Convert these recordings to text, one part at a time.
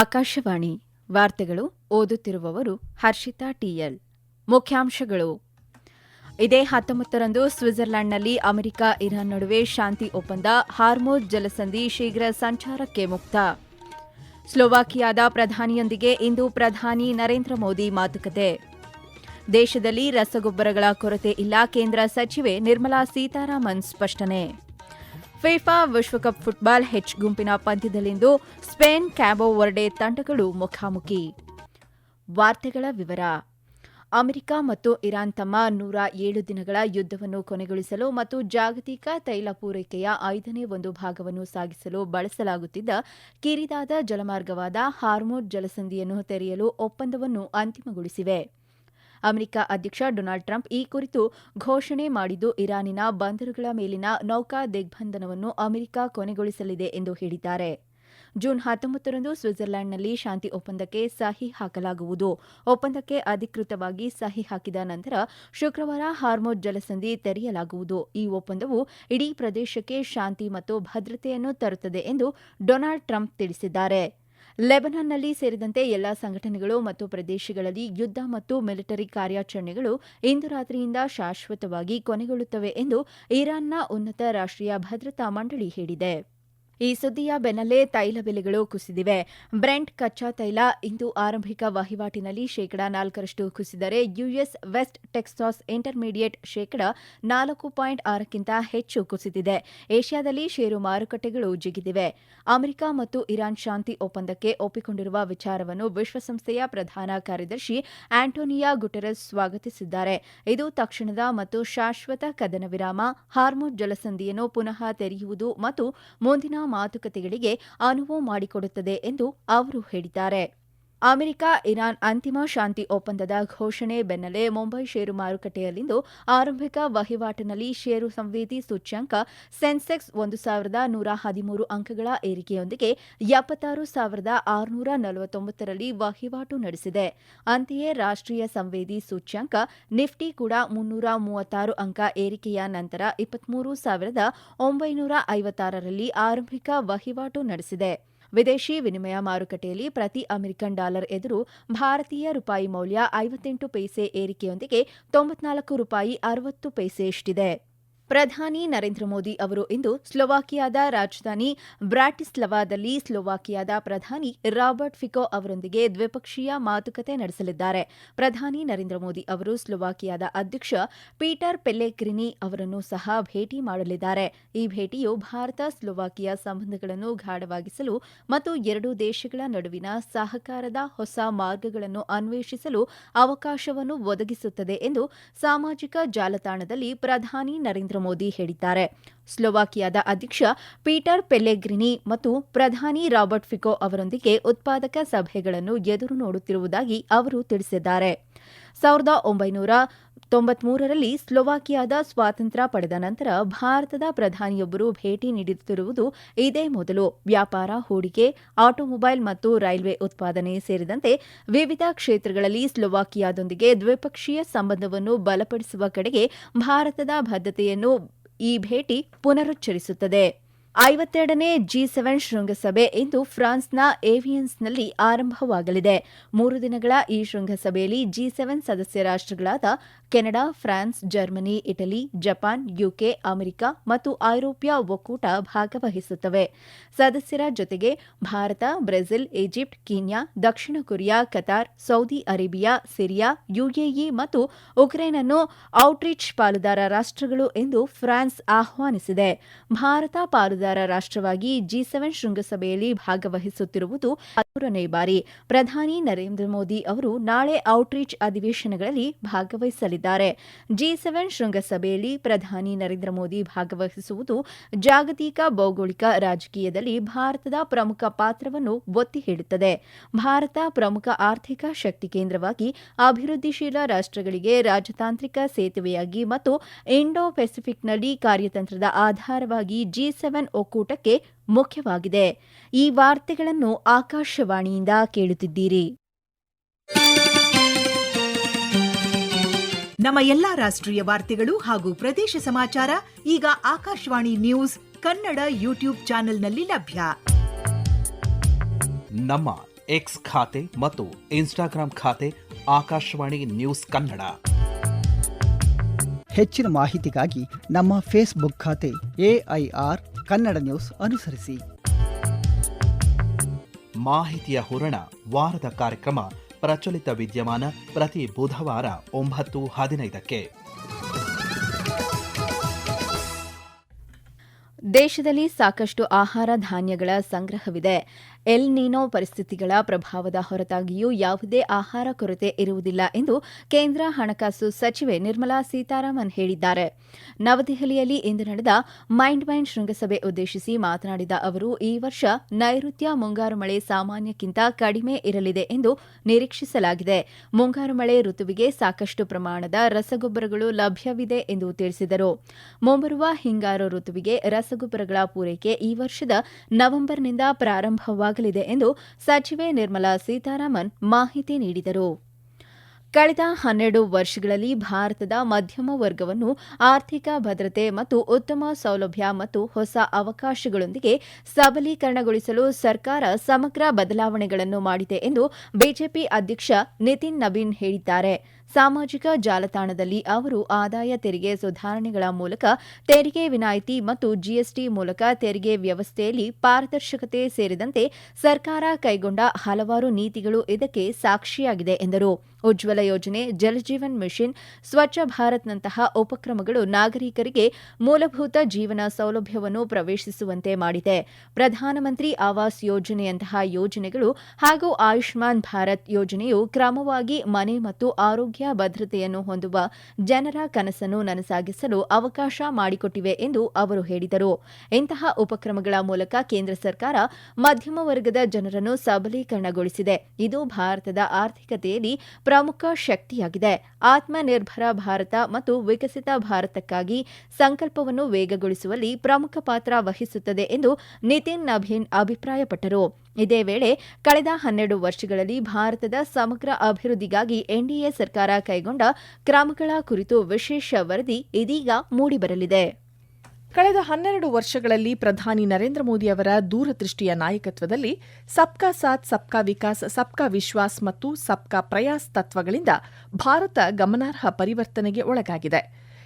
ಆಕಾಶವಾಣಿ ವಾರ್ತೆಗಳು ಓದುತ್ತಿರುವವರು ಹರ್ಷಿತಾ ಟಿಎಲ್. ಮುಖ್ಯಾಂಶಗಳು. ಇದೇ 19ರಂದು ಸ್ವಿಟ್ಜರ್ಲೆಂಡ್ನಲ್ಲಿ ಅಮೆರಿಕ ಇರಾನ್ ನಡುವೆ ಶಾಂತಿ ಒಪ್ಪಂದ, ಹಾರ್ಮುಜ್ ಜಲಸಂಧಿ ಶೀಘ್ರ ಸಂಚಾರಕ್ಕೆ ಮುಕ್ತ. ಸ್ಲೋವಾಕಿಯಾದ ಪ್ರಧಾನಿಯೊಂದಿಗೆ ಇಂದು ಪ್ರಧಾನಿ ನರೇಂದ್ರ ಮೋದಿ ಮಾತುಕತೆ. ದೇಶದಲ್ಲಿ ರಸಗೊಬ್ಬರಗಳ ಕೊರತೆ ಇಲ್ಲ, ಕೇಂದ್ರ ಸಚಿವೆ ನಿರ್ಮಲಾ ಸೀತಾರಾಮನ್ ಸ್ಪಷ್ಟನೆ. ಫಿಫಾ ವಿಶ್ವಕಪ್ ಫುಟ್ಬಾಲ್ ಹೆಚ್ ಗುಂಪಿನ ಪಂದ್ಯದಲ್ಲಿಂದು ಸ್ಪೇನ್ ಕ್ಯಾಬೋ ವರ್ಡೆ ತಂಡಗಳು ಮುಖಾಮುಖಿ. ವಾರ್ತೆಗಳ ವಿವರ. ಅಮೆರಿಕ ಮತ್ತು ಇರಾನ್ ತಮ್ಮ 107 ದಿನಗಳ ಯುದ್ದವನ್ನು ಕೊನೆಗೊಳಿಸಲು ಮತ್ತು ಜಾಗತಿಕ ತೈಲ ಪೂರೈಕೆಯ 5ನೇ ಒಂದು ಭಾಗವನ್ನು ಸಾಗಿಸಲು ಬಳಸಲಾಗುತ್ತಿದ್ದ ಕಿರಿದಾದ ಜಲಮಾರ್ಗವಾದ ಹಾರ್ಮುಜ್ ಜಲಸಂಧಿಯನ್ನು ತೆರೆಯಲು ಒಪ್ಪಂದವನ್ನು ಅಂತಿಮಗೊಳಿಸಿವೆ. ಅಮೆರಿಕ ಅಧ್ಯಕ್ಷ ಡೊನಾಲ್ಡ್ ಟ್ರಂಪ್ ಈ ಕುರಿತು ಘೋಷಣೆ ಮಾಡಿದ್ದು, ಇರಾನಿನ ಬಂದರುಗಳ ಮೇಲಿನ ನೌಕಾ ದಿಗ್ಬಂಧನವನ್ನು ಅಮೆರಿಕ ಕೊನೆಗೊಳಿಸಲಿದೆ ಎಂದು ಹೇಳಿದ್ದಾರೆ. ಜೂನ್ 19ರಂದು ಸ್ವಿಟ್ಜರ್ಲೆಂಡ್ನಲ್ಲಿ ಶಾಂತಿ ಒಪ್ಪಂದಕ್ಕೆ ಸಹಿ ಹಾಕಲಾಗುವುದು. ಒಪ್ಪಂದಕ್ಕೆ ಅಧಿಕೃತವಾಗಿ ಸಹಿ ಹಾಕಿದ ನಂತರ ಶುಕ್ರವಾರ ಹಾರ್ಮುಜ್ ಜಲಸಂಧಿ ತೆರೆಯಲಾಗುವುದು. ಈ ಒಪ್ಪಂದವು ಇಡೀ ಪ್ರದೇಶಕ್ಕೆ ಶಾಂತಿ ಮತ್ತು ಭದ್ರತೆಯನ್ನು ತರುತ್ತದೆ ಎಂದು ಡೊನಾಲ್ಡ್ ಟ್ರಂಪ್ ತಿಳಿಸಿದ್ದಾರೆ. ಲೆಬನಾನ್ನಲ್ಲಿ ಸೇರಿದಂತೆ ಎಲ್ಲಾ ಸಂಘಟನೆಗಳು ಮತ್ತು ಪ್ರದೇಶಗಳಲ್ಲಿ ಯುದ್ಧ ಮತ್ತು ಮಿಲಿಟರಿ ಕಾರ್ಯಾಚರಣೆಗಳು ಇಂದು ರಾತ್ರಿಯಿಂದ ಶಾಶ್ವತವಾಗಿ ಕೊನೆಗೊಳ್ಳುತ್ತವೆ ಎಂದು ಇರಾನ್ನ ಉನ್ನತ ರಾಷ್ಟ್ರೀಯ ಭದ್ರತಾ ಮಂಡಳಿ ಹೇಳಿದೆ. ಈ ಸುದ್ದಿಯ ಬೆನ್ನಲ್ಲೇ ತೈಲ ಬೆಲೆಗಳು ಕುಸಿದಿವೆ. ಬ್ರೆಂಟ್ ಕಚ್ಚಾ ತೈಲ ಇಂದು ಆರಂಭಿಕ ವಹಿವಾಟಿನಲ್ಲಿ 4% ಕುಸಿದರೆ ಯುಎಸ್ ವೆಸ್ಟ್ ಟೆಕ್ಸಾಸ್ ಇಂಟರ್ಮೀಡಿಯೇಟ್ 4.6ಕ್ಕಿಂತ ಹೆಚ್ಚು ಕುಸಿದಿದೆ. ಏಷ್ಯಾದಲ್ಲಿ ಷೇರು ಮಾರುಕಟ್ಟೆಗಳು ಜಿಗಿದಿವೆ. ಅಮೆರಿಕ ಮತ್ತು ಇರಾನ್ ಶಾಂತಿ ಒಪ್ಪಂದಕ್ಕೆ ಒಪ್ಪಿಕೊಂಡಿರುವ ವಿಚಾರವನ್ನು ವಿಶ್ವಸಂಸ್ಥೆಯ ಪ್ರಧಾನ ಕಾರ್ಯದರ್ಶಿ ಆಂಟೋನಿಯೋ ಗುಟೆರಸ್ ಸ್ವಾಗತಿಸಿದ್ದಾರೆ. ಇದು ತಕ್ಷಣದ ಮತ್ತು ಶಾಶ್ವತ ಕದನ ವಿರಾಮ, ಹಾರ್ಮುಜ್ ಜಲಸಂಧಿಯನ್ನು ಪುನಃ ತೆರೆಯುವುದು ಮತ್ತು ಮುಂದಿನ ಮಾತುಕತೆಗಳಿಗೆ ಅನುವು ಮಾಡಿಕೊಡುತ್ತದೆ ಎಂದು ಅವರು ಹೇಳಿದ್ದಾರೆ. ಅಮೆರಿಕ ಇರಾನ್ ಅಂತಿಮ ಶಾಂತಿ ಒಪ್ಪಂದದ ಘೋಷಣೆ ಬೆನ್ನಲ್ಲೇ ಮುಂಬೈ ಷೇರು ಮಾರುಕಟ್ಟೆಯಲ್ಲಿಂದು ಆರಂಭಿಕ ವಹಿವಾಟಿನಲ್ಲಿ ಷೇರು ಸಂವೇದಿ ಸೂಚ್ಯಂಕ ಸೆನ್ಸೆಕ್ಸ್ 1,113 ಅಂಕಗಳ ಏರಿಕೆಯೊಂದಿಗೆ 76,649ರಲ್ಲಿ ವಹಿವಾಟು ನಡೆಸಿದೆ. ಅಂತೆಯೇ ರಾಷ್ಟ್ರೀಯ ಸಂವೇದಿ ಸೂಚ್ಯಂಕ ನಿಫ್ಟಿ ಕೂಡ 336 ಅಂಕ ಏರಿಕೆಯ ನಂತರ 23,956ರಲ್ಲಿ ಆರಂಭಿಕ ವಹಿವಾಟು ನಡೆಸಿದೆ. ವಿದೇಶಿ ವಿನಿಮಯ ಮಾರುಕಟ್ಟೆಯಲ್ಲಿ ಪ್ರತಿ ಅಮೆರಿಕನ್ ಡಾಲರ್ ಎದುರು ಭಾರತೀಯ ರೂಪಾಯಿ ಮೌಲ್ಯ 58 ಪೈಸೆ ಏರಿಕೆಯೊಂದಿಗೆ 94 ರೂಪಾಯಿ 60 ಪೈಸೆಯಷ್ಟಿದೆ. ಪ್ರಧಾನಿ ನರೇಂದ್ರ ಮೋದಿ ಅವರು ಇಂದು ಸ್ಲೋವಾಕಿಯಾದ ರಾಜಧಾನಿ ಬ್ರಾಟಿಸ್ಲವಾದಲ್ಲಿ ಸ್ಲೋವಾಕಿಯಾದ ಪ್ರಧಾನಿ ರಾಬರ್ಟ್ ಫಿಕೋ ಅವರೊಂದಿಗೆ ದ್ವಿಪಕ್ಷೀಯ ಮಾತುಕತೆ ನಡೆಸಲಿದ್ದಾರೆ. ಪ್ರಧಾನಿ ನರೇಂದ್ರ ಮೋದಿ ಅವರು ಸ್ಲೋವಾಕಿಯಾದ ಅಧ್ಯಕ್ಷ ಪೀಟರ್ ಪೆಲ್ಲೆಗ್ರಿನಿ ಅವರನ್ನು ಸಹ ಭೇಟಿ ಮಾಡಲಿದ್ದಾರೆ. ಈ ಭೇಟಿಯು ಭಾರತ ಸ್ಲೋವಾಕಿಯಾ ಸಂಬಂಧಗಳನ್ನು ಗಾಢವಾಗಿಸಲು ಮತ್ತು ಎರಡೂ ದೇಶಗಳ ನಡುವಿನ ಸಹಕಾರದ ಹೊಸ ಮಾರ್ಗಗಳನ್ನು ಅನ್ವೇಷಿಸಲು ಅವಕಾಶವನ್ನು ಒದಗಿಸುತ್ತದೆ ಎಂದು ಸಾಮಾಜಿಕ ಜಾಲತಾಣದಲ್ಲಿ ಪ್ರಧಾನಿ ನರೇಂದ್ರ ಮೋದಿ ಹೇಳಿದ್ದಾರೆ. ಸ್ಲೋವಾಕಿಯಾದ ಅಧ್ಯಕ್ಷ ಪೀಟರ್ ಪೆಲ್ಲೆಗ್ರಿನಿ ಮತ್ತು ಪ್ರಧಾನಿ ರಾಬರ್ಟ್ ಫಿಕೋ ಅವರೊಂದಿಗೆ ಉತ್ಪಾದಕ ಸಭೆಗಳನ್ನು ಎದುರು ನೋಡುತ್ತಿರುವುದಾಗಿ ಅವರು ತಿಳಿಸಿದ್ದಾರೆ. 1993ರಲ್ಲಿ ಸ್ಲೋವಾಕಿಯಾದ ಸ್ವಾತಂತ್ರ್ಯ ಪಡೆದ ನಂತರ ಭಾರತದ ಪ್ರಧಾನಿಯೊಬ್ಬರು ಭೇಟಿ ನೀಡುತ್ತಿರುವುದು ಇದೇ ಮೊದಲು. ವ್ಯಾಪಾರ, ಹೂಡಿಕೆ, ಆಟೋಮೊಬೈಲ್ ಮತ್ತು ರೈಲ್ವೆ ಉತ್ಪಾದನೆ ಸೇರಿದಂತೆ ವಿವಿಧ ಕ್ಷೇತ್ರಗಳಲ್ಲಿ ಸ್ಲೋವಾಕಿಯಾದೊಂದಿಗೆ ದ್ವಿಪಕ್ಷೀಯ ಸಂಬಂಧವನ್ನು ಬಲಪಡಿಸುವ ಕಡೆಗೆ ಭಾರತದ ಬದ್ಧತೆಯನ್ನು ಈ ಭೇಟಿ ಪುನರುಚ್ಚರಿಸುತ್ತದೆ. 52ನೇ G7 ಶೃಂಗಸಭೆ ಇಂದು ಫ್ರಾನ್ಸ್ನ ಏವಿಯನ್ಸ್ನಲ್ಲಿ ಆರಂಭವಾಗಲಿದೆ. 3 ದಿನಗಳ ಈ ಶೃಂಗಸಭೆಯಲ್ಲಿ G7 ಸದಸ್ಯ ರಾಷ್ಟ್ರಗಳಾದ Canada, France, Germany, Italy, Japan, UK, America ಮತ್ತು ಐರೋಪ್ಯ ಒಕ್ಕೂಟ ಭಾಗವಹಿಸುತ್ತವೆ. ಸದಸ್ಯರ ಜೊತೆಗೆ ಭಾರತ, ಬ್ರೆಜಿಲ್, ಈಜಿಪ್ಟ್, ಕೀನ್ಯಾ, ದಕ್ಷಿಣ Korea, Qatar, Saudi Arabia, Syria, UAE ಮತ್ತು ಉಕ್ರೇನ್ ಅನ್ನು ಔಟ್ರೀಚ್ ಪಾಲುದಾರ ರಾಷ್ಟ್ರಗಳು ಎಂದು ಫ್ರಾನ್ಸ್ ಆಹ್ವಾನಿಸಿದೆ. ಭಾರತ ಪಾಲುದಾರ ರಾಷ್ಟ್ರವಾಗಿ G7 ಶೃಂಗಸಭೆಯಲ್ಲಿ ಭಾಗವಹಿಸುತ್ತಿರುವುದು 13ನೇ ಬಾರಿ. ಪ್ರಧಾನಿ ನರೇಂದ್ರ ಮೋದಿ ಅವರು ನಾಳೆ ಔಟ್ರೀಚ್ ಅಧಿವೇಶನಗಳಲ್ಲಿ ಭಾಗವಹಿಸಲಿದ್ದಾರೆ. G7 ಶೃಂಗಸಭೆಯಲ್ಲಿ ಪ್ರಧಾನಿ ನರೇಂದ್ರ ಮೋದಿ ಭಾಗವಹಿಸುವುದು ಜಾಗತಿಕ ಭೌಗೋಳಿಕ ರಾಜಕೀಯದಲ್ಲಿ ಭಾರತದ ಪ್ರಮುಖ ಪಾತ್ರವನ್ನು ಒತ್ತಿ ಹೇಳುತ್ತದೆ. ಭಾರತ ಪ್ರಮುಖ ಆರ್ಥಿಕ ಶಕ್ತಿ ಕೇಂದ್ರವಾಗಿ, ಅಭಿವೃದ್ಧಿಶೀಲ ರಾಷ್ಟ್ರಗಳಿಗೆ ರಾಜತಾಂತ್ರಿಕ ಸೇತುವೆಯಾಗಿ ಮತ್ತು ಇಂಡೋ ಪೆಸಿಫಿಕ್ನಲ್ಲಿ ಕಾರ್ಯತಂತ್ರದ ಆಧಾರವಾಗಿ G7 ಒಕ್ಕೂಟಕ್ಕೆ ಮುಖ್ಯವಾಗಿದೆ. ಈ ವಾರ್ತೆಗಳನ್ನು ಆಕಾಶವಾಣಿಯಿಂದ ಕೇಳುತ್ತಿದ್ದೀರಿ. ನಮ್ಮ ಎಲ್ಲಾ ರಾಷ್ಟ್ರೀಯ ವಾರ್ತೆಗಳು ಹಾಗೂ ಪ್ರದೇಶ ಸಮಾಚಾರ ಈಗ ಆಕಾಶವಾಣಿ ನ್ಯೂಸ್ ಕನ್ನಡ ಯೂಟ್ಯೂಬ್ ಚಾನೆಲ್ನಲ್ಲಿ ಲಭ್ಯ. ನಮ್ಮ ಎಕ್ಸ್ ಖಾತೆ ಮತ್ತು ಇನ್ಸ್ಟಾಗ್ರಾಂ ಖಾತೆ ಆಕಾಶವಾಣಿ ನ್ಯೂಸ್ ಕನ್ನಡ. ಹೆಚ್ಚಿನ ಮಾಹಿತಿಗಾಗಿ ನಮ್ಮ ಫೇಸ್ಬುಕ್ ಖಾತೆ AIR ಕನ್ನಡ ನ್ಯೂಸ್ ಅನುಸರಿಸಿ. ಮಾಹಿತಿಯ ಹೂರಣ ವಾರದ ಕಾರ್ಯಕ್ರಮ ಪ್ರಚಲಿತ ವಿದ್ಯಮಾನ ಪ್ರತಿ ಬುಧವಾರ 9:15ಕ್ಕೆ. ದೇಶದಲ್ಲಿ ಸಾಕಷ್ಟು ಆಹಾರ ಧಾನ್ಯಗಳ ಸಂಗ್ರಹವಿದೆ. ಎಲ್ ನೀನೋ ಪರಿಸ್ಥಿತಿಗಳ ಪ್ರಭಾವದ ಹೊರತಾಗಿಯೂ ಯಾವುದೇ ಆಹಾರ ಕೊರತೆ ಇರುವುದಿಲ್ಲ ಎಂದು ಕೇಂದ್ರ ಹಣಕಾಸು ಸಚಿವೆ ನಿರ್ಮಲಾ ಸೀತಾರಾಮನ್ ಹೇಳಿದ್ದಾರೆ. ನವದೆಹಲಿಯಲ್ಲಿ ಇಂದು ನಡೆದ ಮೈಂಡ್ ಶೃಂಗಸಭೆ ಉದ್ದೇಶಿಸಿ ಮಾತನಾಡಿದ ಅವರು, ಈ ವರ್ಷ ನೈಋತ್ಯ ಮುಂಗಾರು ಮಳೆ ಸಾಮಾನ್ಯಕ್ಕಿಂತ ಕಡಿಮೆ ಇರಲಿದೆ ಎಂದು ನಿರೀಕ್ಷಿಸಲಾಗಿದೆ. ಮುಂಗಾರು ಮಳೆ ಋತುವಿಗೆ ಸಾಕಷ್ಟು ಪ್ರಮಾಣದ ರಸಗೊಬ್ಬರಗಳು ಲಭ್ಯವಿದೆ ಎಂದು ತಿಳಿಸಿದರು. ಮುಂಬರುವ ಹಿಂಗಾರು ಋತುವಿಗೆ ರಸಗೊಬ್ಬರಗಳ ಪೂರೈಕೆ ಈ ವರ್ಷದ ನವೆಂಬರ್ನಿಂದ ಪ್ರಾರಂಭವಾಗಲಿದೆ ಎಂದು ಸಚಿವೆ ನಿರ್ಮಲಾ ಸೀತಾರಾಮನ್ ಮಾಹಿತಿ ನೀಡಿದರು. ಕಳೆದ 12 ವರ್ಷಗಳಲ್ಲಿ ಭಾರತದ ಮಧ್ಯಮ ವರ್ಗವನ್ನು ಆರ್ಥಿಕ ಭದ್ರತೆ ಮತ್ತು ಉತ್ತಮ ಸೌಲಭ್ಯ ಮತ್ತು ಹೊಸ ಅವಕಾಶಗಳೊಂದಿಗೆ ಸಬಲೀಕರಣಗೊಳಿಸಲು ಸರ್ಕಾರ ಸಮಗ್ರ ಬದಲಾವಣೆಗಳನ್ನು ಮಾಡಿದೆ ಎಂದು ಬಿಜೆಪಿ ಅಧ್ಯಕ್ಷ ನಿತಿನ್ ನಬೀನ್ ಹೇಳಿದ್ದಾರೆ. ಸಾಮಾಜಿಕ ಜಾಲತಾಣದಲ್ಲಿ ಅವರು ಆದಾಯ ತೆರಿಗೆ ಸುಧಾರಣೆಗಳ ಮೂಲಕ ತೆರಿಗೆ ವಿನಾಯಿತಿ ಮತ್ತು ಜಿಎಸ್ಟಿ ಮೂಲಕ ತೆರಿಗೆ ವ್ಯವಸ್ಥೆಯಲ್ಲಿ ಪಾರದರ್ಶಕತೆ ಸೇರಿದಂತೆ ಸರ್ಕಾರ ಕೈಗೊಂಡ ಹಲವಾರು ನೀತಿಗಳು ಇದಕ್ಕೆ ಸಾಕ್ಷಿಯಾಗಿದೆ ಎಂದರು. ಉಜ್ವಲ ಯೋಜನೆ, ಜಲಜೀವನ್ ಮಿಷನ್, ಸ್ವಚ್ಛ ಭಾರತ್ನಂತಹ ಉಪಕ್ರಮಗಳು ನಾಗರಿಕರಿಗೆ ಮೂಲಭೂತ ಜೀವನ ಸೌಲಭ್ಯವನ್ನು ಪ್ರವೇಶಿಸುವಂತೆ ಮಾಡಿದೆ. ಪ್ರಧಾನಮಂತ್ರಿ ಆವಾಸ್ ಯೋಜನೆಯಂತಹ ಯೋಜನೆಗಳು ಹಾಗೂ ಆಯುಷ್ಮಾನ್ ಭಾರತ್ ಯೋಜನೆಯು ಕ್ರಮವಾಗಿ ಮನೆ ಮತ್ತು ಆರೋಗ್ಯ ಭದ್ರತೆಯನ್ನು ಹೊಂದುವ ಜನರ ಕನಸನ್ನು ನನಸಾಗಿಸಲು ಅವಕಾಶ ಮಾಡಿಕೊಟ್ಟಿವೆ ಎಂದು ಅವರು ಹೇಳಿದರು. ಇಂತಹ ಉಪಕ್ರಮಗಳ ಮೂಲಕ ಕೇಂದ್ರ ಸರ್ಕಾರ ಮಧ್ಯಮ ವರ್ಗದ ಜನರನ್ನು ಸಬಲೀಕರಣಗೊಳಿಸಿದೆ. ಇದು ಭಾರತದ ಆರ್ಥಿಕತೆಯಲ್ಲಿ ಪ್ರಮುಖ ಶಕ್ತಿಯಾಗಿದೆ. ಆತ್ಮನಿರ್ಭರ ಭಾರತ ಮತ್ತು ವಿಕಸಿತ ಭಾರತಕ್ಕಾಗಿ ಸಂಕಲ್ಪವನ್ನು ವೇಗಗೊಳಿಸುವಲ್ಲಿ ಪ್ರಮುಖ ಪಾತ್ರ ವಹಿಸುತ್ತದೆ ಎಂದು ನಿತಿನ್ ನಬೀನ್ ಅಭಿಪ್ರಾಯಪಟ್ಟರು. ಇದೇ ವೇಳೆ ಕಳೆದ 12 ವರ್ಷಗಳಲ್ಲಿ ಭಾರತದ ಸಮಗ್ರ ಅಭಿವೃದ್ಧಿಗಾಗಿ ಎನ್ಡಿಎ ಸರ್ಕಾರ ಕೈಗೊಂಡ ಕ್ರಮಗಳ ಕುರಿತು ವಿಶೇಷ ವರದಿ ಇದೀಗ ಮೂಡಿಬರಲಿದೆ. ಕಳೆದ 12 ವರ್ಷಗಳಲ್ಲಿ ಪ್ರಧಾನಿ ನರೇಂದ್ರ ಮೋದಿ ಅವರ ದೂರದೃಷ್ಟಿಯ ನಾಯಕತ್ವದಲ್ಲಿ ಸಬ್ಕಾ ಸಾಥ್, ಸಬ್ಕಾ ವಿಕಾಸ್, ಸಬ್ಕಾ ವಿಶ್ವಾಸ್ ಮತ್ತು ಸಬ್ಕಾ ಪ್ರಯಾಸ್ ತತ್ವಗಳಿಂದ ಭಾರತ ಗಮನಾರ್ಹ ಪರಿವರ್ತನೆಗೆ ಒಳಗಾಗಿದೆ.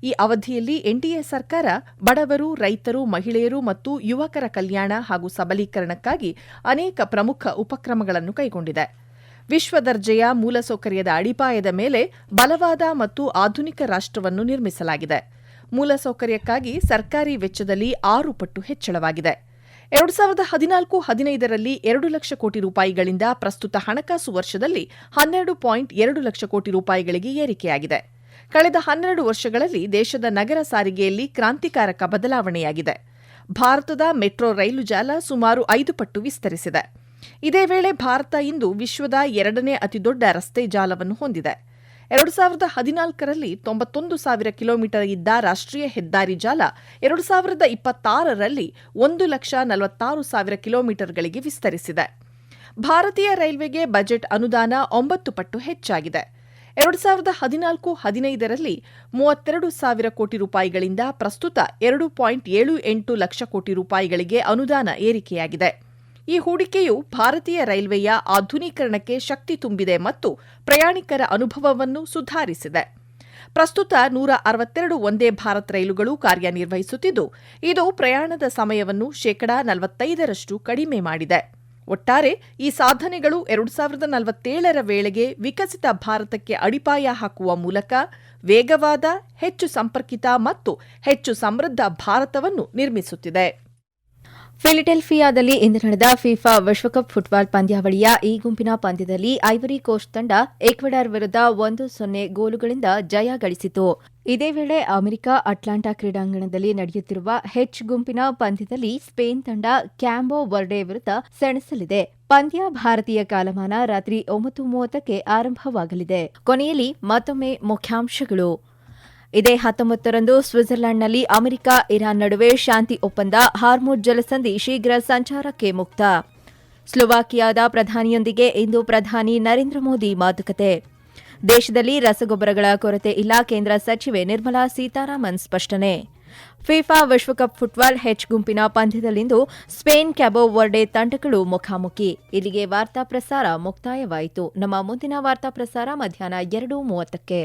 ಈ ಅವಧಿಯಲ್ಲಿ ಎನ್ಡಿಎ ಸರ್ಕಾರ ಬಡವರು, ರೈತರು, ಮಹಿಳೆಯರು ಮತ್ತು ಯುವಕರ ಕಲ್ಯಾಣ ಹಾಗೂ ಸಬಲೀಕರಣಕ್ಕಾಗಿ ಅನೇಕ ಪ್ರಮುಖ ಉಪಕ್ರಮಗಳನ್ನು ಕೈಗೊಂಡಿದೆ. ವಿಶ್ವದರ್ಜೆಯ ಮೂಲಸೌಕರ್ಯದ ಅಡಿಪಾಯದ ಮೇಲೆ ಬಲವಾದ ಮತ್ತು ಆಧುನಿಕ ರಾಷ್ಟ್ರವನ್ನು ನಿರ್ಮಿಸಲಾಗಿದೆ. ಮೂಲಸೌಕರ್ಯಕ್ಕಾಗಿ ಸರ್ಕಾರಿ ವೆಚ್ಚದಲ್ಲಿ 6 ಪಟ್ಟು ಹೆಚ್ಚಳವಾಗಿದೆ. 2014-15ರಲ್ಲಿ 2 ಲಕ್ಷ ಕೋಟಿ ರೂಪಾಯಿಗಳಿಂದ ಪ್ರಸ್ತುತ ಹಣಕಾಸು ವರ್ಷದಲ್ಲಿ 12.2 ಲಕ್ಷ ಕೋಟಿ ರೂಪಾಯಿಗಳಿಗೆ ಏರಿಕೆಯಾಗಿದೆ. ಕಳೆದ 12 ವರ್ಷಗಳಲ್ಲಿ ದೇಶದ ನಗರ ಸಾರಿಗೆಯಲ್ಲಿ ಕ್ರಾಂತಿಕಾರಕ ಬದಲಾವಣೆಯಾಗಿದೆ. ಭಾರತದ ಮೆಟ್ರೋ ರೈಲು ಜಾಲ ಸುಮಾರು 5 ಪಟ್ಟು ವಿಸ್ತರಿಸಿದೆ. ಇದೇ ವೇಳೆ ಭಾರತ ಇಂದು ವಿಶ್ವದ 2ನೇ ಅತಿದೊಡ್ಡ ರಸ್ತೆ ಜಾಲವನ್ನು ಹೊಂದಿದೆ. 2014ರಲ್ಲಿ 91,000 ಕಿಲೋಮೀಟರ್ ಇದ್ದ ರಾಷ್ಟ್ರೀಯ ಹೆದ್ದಾರಿ ಜಾಲ 2026ರಲ್ಲಿ 1,46,000 ಕಿಲೋಮೀಟರ್ಗಳಿಗೆ ವಿಸ್ತರಿಸಿದೆ. ಭಾರತೀಯ ರೈಲ್ವೆಗೆ ಬಜೆಟ್ ಅನುದಾನ 9 ಪಟ್ಟು ಹೆಚ್ಚಾಗಿದೆ. 2014-15ರಲ್ಲಿ 32,000 ಕೋಟಿ ರೂಪಾಯಿಗಳಿಂದ ಪ್ರಸ್ತುತ 2.78 ಲಕ್ಷ ಕೋಟಿ ರೂಪಾಯಿಗಳಿಗೆ ಅನುದಾನ ಏರಿಕೆಯಾಗಿದೆ. ಈ ಹೂಡಿಕೆಯು ಭಾರತೀಯ ರೈಲ್ವೆಯ ಆಧುನೀಕರಣಕ್ಕೆ ಶಕ್ತಿ ತುಂಬಿದೆ ಮತ್ತು ಪ್ರಯಾಣಿಕರ ಅನುಭವವನ್ನು ಸುಧಾರಿಸಿದೆ. ಪ್ರಸ್ತುತ 162 ವಂದೇ ಭಾರತ್ ರೈಲುಗಳು ಕಾರ್ಯನಿರ್ವಹಿಸುತ್ತಿದ್ದು, ಇದು ಪ್ರಯಾಣದ ಸಮಯವನ್ನು 45% ಕಡಿಮೆ ಮಾಡಿದೆ. ಒಟ್ಟಾರೆ ಈ ಸಾಧನೆಗಳು 2047ರ ವೇಳೆಗೆ ವಿಕಸಿತ ಭಾರತಕ್ಕೆ ಅಡಿಪಾಯ ಹಾಕುವ ಮೂಲಕ ವೇಗವಾದ, ಹೆಚ್ಚು ಸಂಪರ್ಕಿತ ಮತ್ತು ಹೆಚ್ಚು ಸಮೃದ್ಧ ಭಾರತವನ್ನು ನಿರ್ಮಿಸುತ್ತಿದೆ. ಫಿಲಿಡೆಲ್ಫಿಯಾದಲ್ಲಿ ಇಂದು ನಡೆದ ಫಿಫಾ ವಿಶ್ವಕಪ್ ಫುಟ್ಬಾಲ್ ಪಂದ್ಯಾವಳಿಯ ಈ ಗುಂಪಿನ ಪಂದ್ಯದಲ್ಲಿ ಐವರಿ ಕೋಸ್ಟ್ ತಂಡ ಈಕ್ವೆಡಾರ್ ವಿರುದ್ಧ 1-0 ಗೋಲುಗಳಿಂದ ಜಯ ಗಳಿಸಿತು. ಇದೇ ವೇಳೆ ಅಮೆರಿಕ ಅಟ್ಲಾಂಟಾ ಕ್ರೀಡಾಂಗಣದಲ್ಲಿ ನಡೆಯುತ್ತಿರುವ ಹೆಚ್ ಗುಂಪಿನ ಪಂದ್ಯದಲ್ಲಿ ಸ್ಪೇನ್ ತಂಡ ಕ್ಯಾಂಬೋ ವರ್ಡೆ ವಿರುದ್ಧ ಸೆಣಸಲಿದೆ. ಪಂದ್ಯ ಭಾರತೀಯ ಕಾಲಮಾನ ರಾತ್ರಿ 9:30ಕ್ಕೆ ಆರಂಭವಾಗಲಿದೆ. ಕೊನೆಯಲ್ಲಿ ಮತ್ತೊಮ್ಮೆ ಮುಖ್ಯಾಂಶಗಳು. ಇದೇ 19ರಂದು ಸ್ವಿಟ್ಜರ್ಲೆಂಡ್ನಲ್ಲಿ ಅಮೆರಿಕ ಇರಾನ್ ನಡುವೆ ಶಾಂತಿ ಒಪ್ಪಂದ, ಹಾರ್ಮುಜ್ ಜಲಸಂಧಿ ಶೀಘ್ರ ಸಂಚಾರಕ್ಕೆ ಮುಕ್ತ. ಸ್ಲೋವಾಕಿಯಾದ ಪ್ರಧಾನಿಯೊಂದಿಗೆ ಇಂದು ಪ್ರಧಾನಿ ನರೇಂದ್ರ ಮೋದಿ ಮಾತುಕತೆ. ದೇಶದಲ್ಲಿ ರಸಗೊಬ್ಬರಗಳ ಕೊರತೆ ಇಲ್ಲ, ಕೇಂದ್ರ ಸಚಿವೆ ನಿರ್ಮಲಾ ಸೀತಾರಾಮನ್ ಸ್ಪಷ್ಟನೆ. ಫಿಫಾ ವಿಶ್ವಕಪ್ ಫುಟ್ಬಾಲ್ ಹೆಚ್ ಗುಂಪಿನ ಪಂದ್ಯದಲ್ಲಿಂದು ಸ್ಪೇನ್ ಕ್ಯಾಬೋ ವರ್ಡೆ ತಂಡಗಳು ಮುಖಾಮುಖಿ. ಇಲ್ಲಿಗೆ ವಾರ್ತಾ ಪ್ರಸಾರ ಮುಕ್ತಾಯವಾಯಿತು. ನಮ್ಮ ಮುಂದಿನ ವಾರ್ತಾ ಪ್ರಸಾರ ಮಧ್ಯಾಹ್ನ 2:30ಕ್ಕೆ.